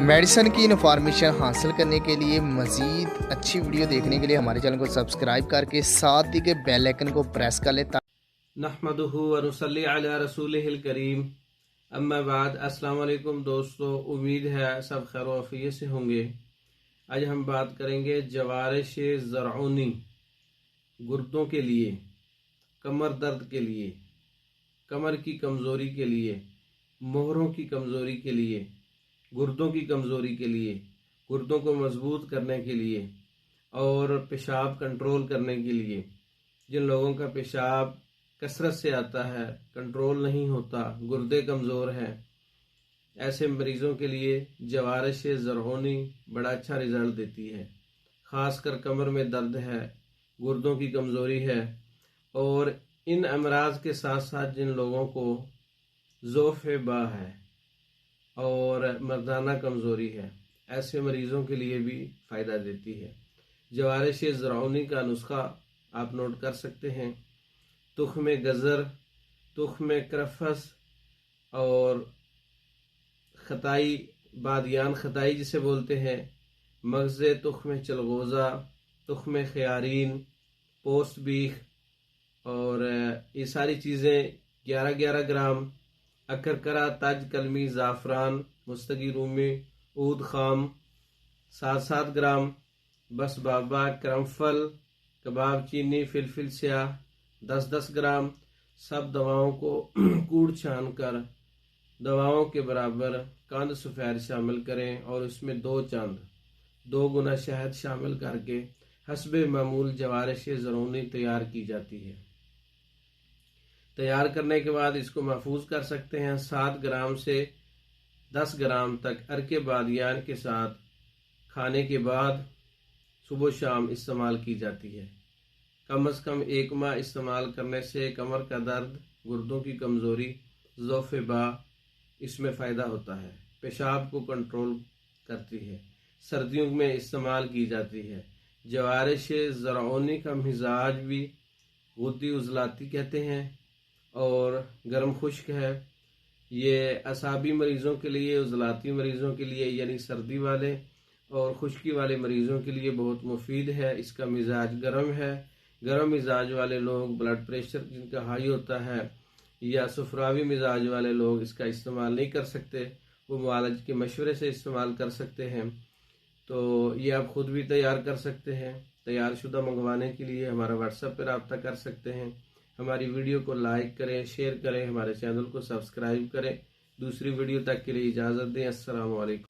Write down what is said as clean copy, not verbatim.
Medicine की information हासिल करने के लिए मज़ीद अच्छी वीडियो देखने के लिए हमारे चैनल को सब्सक्राइब करके साथ ही के बेल आइकन को प्रेस कर लें। नहमदुहु व नुसल्ली अला रसूलिहिल करीम, अम्मा बाद। अस्सलाम वालेकुम दोस्तों, उम्मीद है सब खैर व आफियत से होंगे। आज हम बात करेंगे जवारिश ज़रऊनी, गुर्दों के लिए, कमर दर्द के लिए, कमर की कमज़ोरी के लिए, मोहरों की कमज़ोरी के लिए, गुर्दों की कमज़ोरी के लिए, गुर्दों को मजबूत करने के लिए और पेशाब कंट्रोल करने के लिए। जिन लोगों का पेशाब कसरत से आता है, कंट्रोल नहीं होता, गुर्दे कमज़ोर हैं, ऐसे मरीज़ों के लिए जवारिश ज़रऊनी बड़ा अच्छा रिज़ल्ट देती है। ख़ासकर कमर में दर्द है, गुर्दों की कमज़ोरी है और इन अमराज के साथ साथ जिन लोगों को ज़ोफ़ बा है और मर्दाना कमज़ोरी है, ऐसे मरीज़ों के लिए भी फ़ायदा देती है। जवारिश ज़रऊनी का नुस्खा आप नोट कर सकते हैं। तुख्म गज़र, तुख्म करफस और खताई, बादियान खताई जिसे बोलते हैं, मगज़ तुख्म चलगोज़ा, तुख्म खयारीन, पोस्ट बीख और ये सारी चीज़ें 11-11 ग्राम, अकरकरा, ताज कलमी, ज़ाफ़रान, मुस्तगी रूमी, ऊद खाम 7-7 ग्राम, बस बाबा, करमफल, कबाब चीनी, फिलफिल स्याह 10-10 ग्राम। सब दवाओं को कूड़ छान कर दवाओं के बराबर कांद सफ़ेद शामिल करें और उसमें 2 चांद, 2 गुना शहद शामिल करके हस्बे मामूल जवारिश ज़रऊनी तैयार की जाती है। तैयार करने के बाद इसको महफूज कर सकते हैं। 7 ग्राम से 10 ग्राम तक अरके बादियान के साथ खाने के बाद सुबह शाम इस्तेमाल की जाती है। कम से कम 1 माह इस्तेमाल करने से कमर का दर्द, गुर्दों की कमज़ोरी, ज़ोफ़ बा, इसमें फ़ायदा होता है। पेशाब को कंट्रोल करती है। सर्दियों में इस्तेमाल की जाती है। जवारिश ज़रऊनी का मिजाज भी गुद्दी उज़लाती कहते हैं और गर्म खुश्क है। ये असाबी मरीज़ों के लिए, उज़लाती मरीज़ों के लिए यानी सर्दी वाले और खुश्की वाले मरीज़ों के लिए बहुत मुफीद है। इसका मिजाज गर्म है। गर्म मिजाज वाले लोग, ब्लड प्रेशर जिनका हाई होता है या सफरावी मिजाज वाले लोग इसका इस्तेमाल नहीं कर सकते, वो मुआलिज के मशवरे से इस्तेमाल कर सकते हैं। तो ये आप ख़ुद भी तैयार कर सकते हैं। तैयार शुदा मंगवाने के लिए हमारा व्हाट्सएप पर रब्ता कर सकते हैं। हमारी वीडियो को लाइक करें, शेयर करें, हमारे चैनल को सब्सक्राइब करें। दूसरी वीडियो तक के लिए इजाज़त दें। अस्सलामु अलैकुम।